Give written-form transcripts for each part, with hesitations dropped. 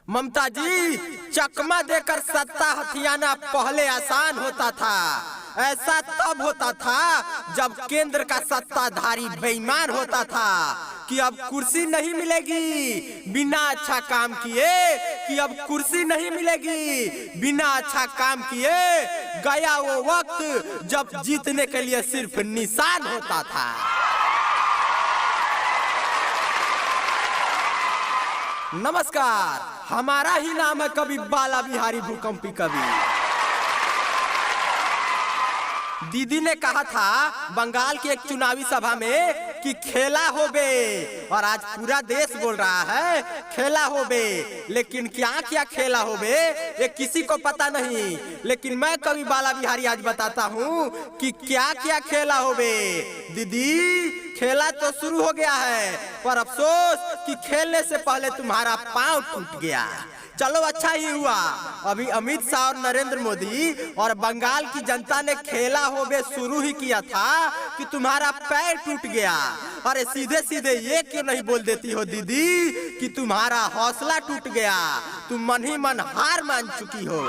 ममता जी, चकमा देकर सत्ता हथियाना पहले आसान होता था। ऐसा तब होता था जब केंद्र का सत्ताधारी बेईमान होता था कि अब कुर्सी नहीं मिलेगी बिना अच्छा काम किए, कि अब कुर्सी नहीं मिलेगी बिना अच्छा काम किए। गया वो वक्त जब जीतने के लिए सिर्फ निशान होता था। नमस्कार, हमारा ही नाम है कवि बाला बिहारी भूकंपी कवि। दीदी ने कहा था बंगाल की एक चुनावी सभा में कि खेला होबे, और आज पूरा देश बोल रहा है खेला होबे। लेकिन क्या क्या खेला होबे ये किसी को पता नहीं, लेकिन मैं कवि बाला बिहारी आज बताता हूँ कि क्या क्या खेला होबे। दीदी, खेला तो शुरू हो गया है, पर अफसोस कि खेलने से पहले तुम्हारा पांव टूट गया। चलो अच्छा ही हुआ, अभी अमित शाह और नरेंद्र मोदी और बंगाल की जनता ने खेला होबे शुरू ही किया था कि तुम्हारा पैर टूट गया। अरे सीधे सीधे ये क्यों नहीं बोल देती हो दीदी कि तुम्हारा हौसला टूट गया, तुम मन ही मन हार मान चुकी हो।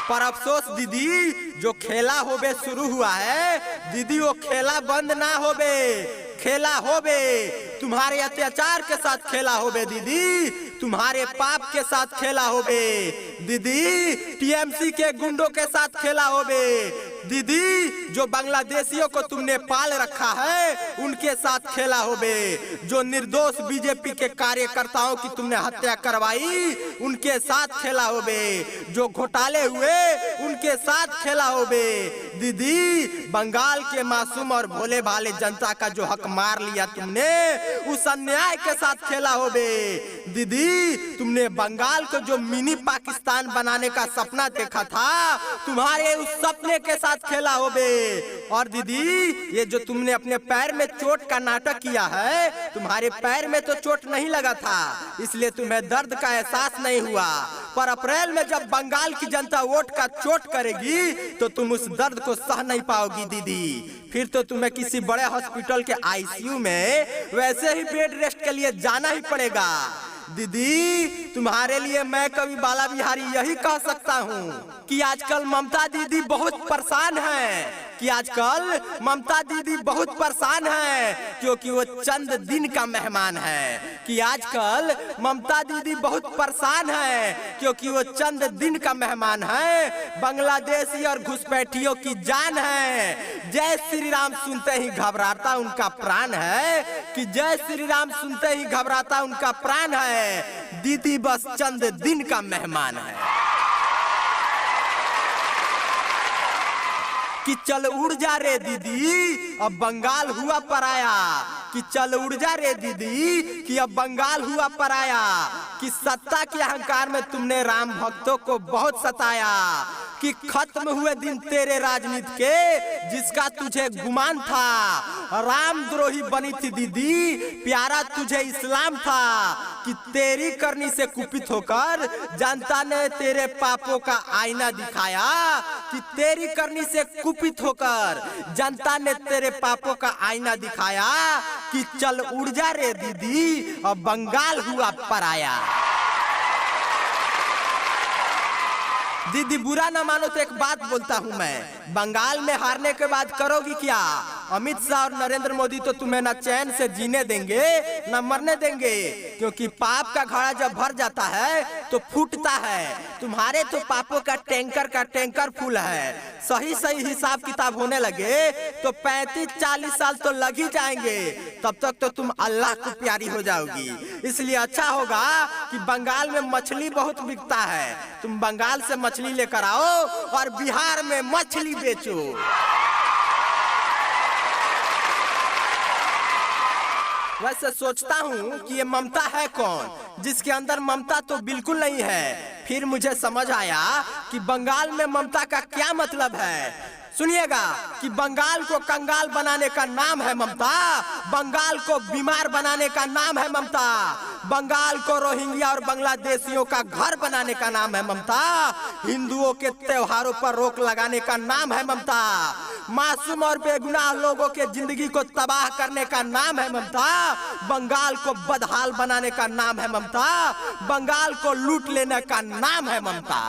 पर अफसोस दीदी, जो खेला होबे शुरू हुआ है दीदी, वो खेला बंद ना होबे, खेला होबे। तुम्हारे अत्याचार के साथ खेला होबे दीदी, तुम्हारे पाप के साथ खेला होबे दीदी, टीएमसी के गुंडों के साथ खेला होबे दीदी, जो बांग्लादेशियों को तुमने पाल रखा है उनके साथ खेला होबे, जो निर्दोष बीजेपी के कार्यकर्ताओं की तुमने हत्या करवाई उनके साथ खेला होबे, जो घोटाले हुए उनके साथ खेला होबे दीदी। बंगाल के मासूम और भोले भाले जनता का जो हक मार लिया तुमने, उस अन्याय के साथ खेला होबे दीदी। तुमने बंगाल को जो मिनी पाकिस्तान बनाने का सपना देखा था, तुम्हारे उस सपने के साथ खेला होबे। और दीदी, ये जो तुमने अपने पैर में चोट का नाटक किया है, तुम्हारे पैर में तो चोट नहीं लगा था, इसलिए तुम्हें दर्द का एहसास नहीं हुआ। पर अप्रैल में जब बंगाल की जनता वोट का चोट करेगी तो तुम उस दर्द को सह नहीं पाओगी दीदी। फिर तो तुम्हें किसी बड़े हॉस्पिटल के आईसीयू में वैसे ही बेड रेस्ट के लिए जाना ही पड़ेगा दीदी। तुम्हारे लिए मैं कवि बाला बिहारी यही कह सकता हूँ कि आजकल ममता दीदी बहुत परेशान है, कि आजकल ममता दीदी बहुत परेशान है क्योंकि वो चंद दिन का मेहमान है, कि आजकल ममता दीदी बहुत परेशान है क्योंकि वो चंद दिन का मेहमान है। बांग्लादेशी और घुसपैठियों की जान है। जय श्री राम सुनते ही घबराता उनका प्राण है, कि जय श्री राम सुनते ही घबराता उनका प्राण है। दीदी बस चंद दिन का मेहमान है। कि चल उड़ जा रे दीदी, अब बंगाल हुआ पराया, कि चल उड़ जा रे दीदी, कि अब बंगाल हुआ पराया। कि सत्ता के अहंकार में तुमने राम भक्तों को बहुत सताया, कि खत्म हुए दिन तेरे राजनीति के जिसका तुझे गुमान था। राम द्रोही बनी थी दीदी, प्यारा तुझे इस्लाम था, कि तेरी करनी से कुपित होकर जनता ने तेरे पापों का आईना दिखाया, कि तेरी करनी से कुपित होकर जनता ने तेरे पापों का आईना दिखाया। कि चल उड़ जा रे दीदी, अब बंगाल हुआ पराया। दीदी, बुरा ना मानो तो एक बात बोलता हूँ मैं, बंगाल में हारने के बाद करोगी क्या? अमित शाह और नरेंद्र मोदी तो तुम्हें न चैन से जीने देंगे न मरने देंगे, क्योंकि पाप का घड़ा जब भर जाता है तो फूटता है। तुम्हारे तो पापों का टैंकर फुल है। सही सही हिसाब किताब होने लगे तो 35-40 साल तो लग ही जाएंगे, तब तक तो तुम अल्लाह को प्यारी हो जाओगी। इसलिए अच्छा होगा कि बंगाल में मछली बहुत बिकता है, तुम बंगाल से मछली लेकर आओ और बिहार में मछली बेचो। वैसे सोचता हूँ कि ये ममता है कौन, जिसके अंदर ममता तो बिल्कुल नहीं है। फिर मुझे समझ आया कि बंगाल में ममता का क्या मतलब है। सुनिएगा कि बंगाल को कंगाल बनाने का नाम है ममता, बंगाल को बीमार बनाने का नाम है ममता, बंगाल को रोहिंग्या और बांग्लादेशियों का घर बनाने का नाम है ममता, हिंदुओं के त्योहारों पर रोक लगाने का नाम है ममता, मासूम और बेगुनाह लोगों के जिंदगी को तबाह करने का नाम है ममता, बंगाल को बदहाल बनाने का नाम है ममता, बंगाल को लूट लेने का नाम है ममता।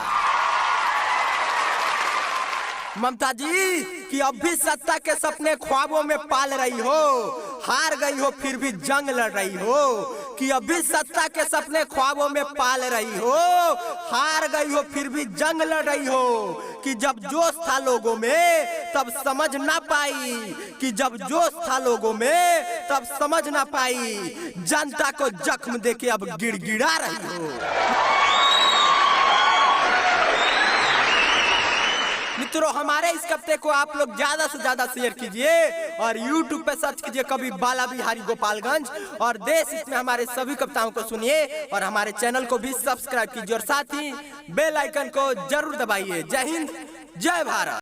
ममता जी कि अब भी सत्ता के सपने ख्वाबों में पाल रही हो, हार गई हो फिर भी जंग लड़ रही हो, कि अब भी सत्ता के सपने ख्वाबों में पाल रही हो, हार गई हो फिर भी जंग लड़ रही हो, कि जब जोश था लोगों में तब समझ ना पाई, कि जब जोश था लोगों में तब समझ ना पाई, जनता को जख्म देके अब गिड़गिड़ा रही हो। मित्रों, हमारे इस कविता को आप लोग ज्यादा से ज्यादा शेयर कीजिए और YouTube पे सर्च कीजिए कवि बाला बिहारी गोपालगंज, और देश हित में हमारे सभी कविताओं को सुनिए और हमारे चैनल को भी सब्सक्राइब कीजिए और साथ ही बेल आइकन को जरूर दबाइए। जय हिंद, जय भारत।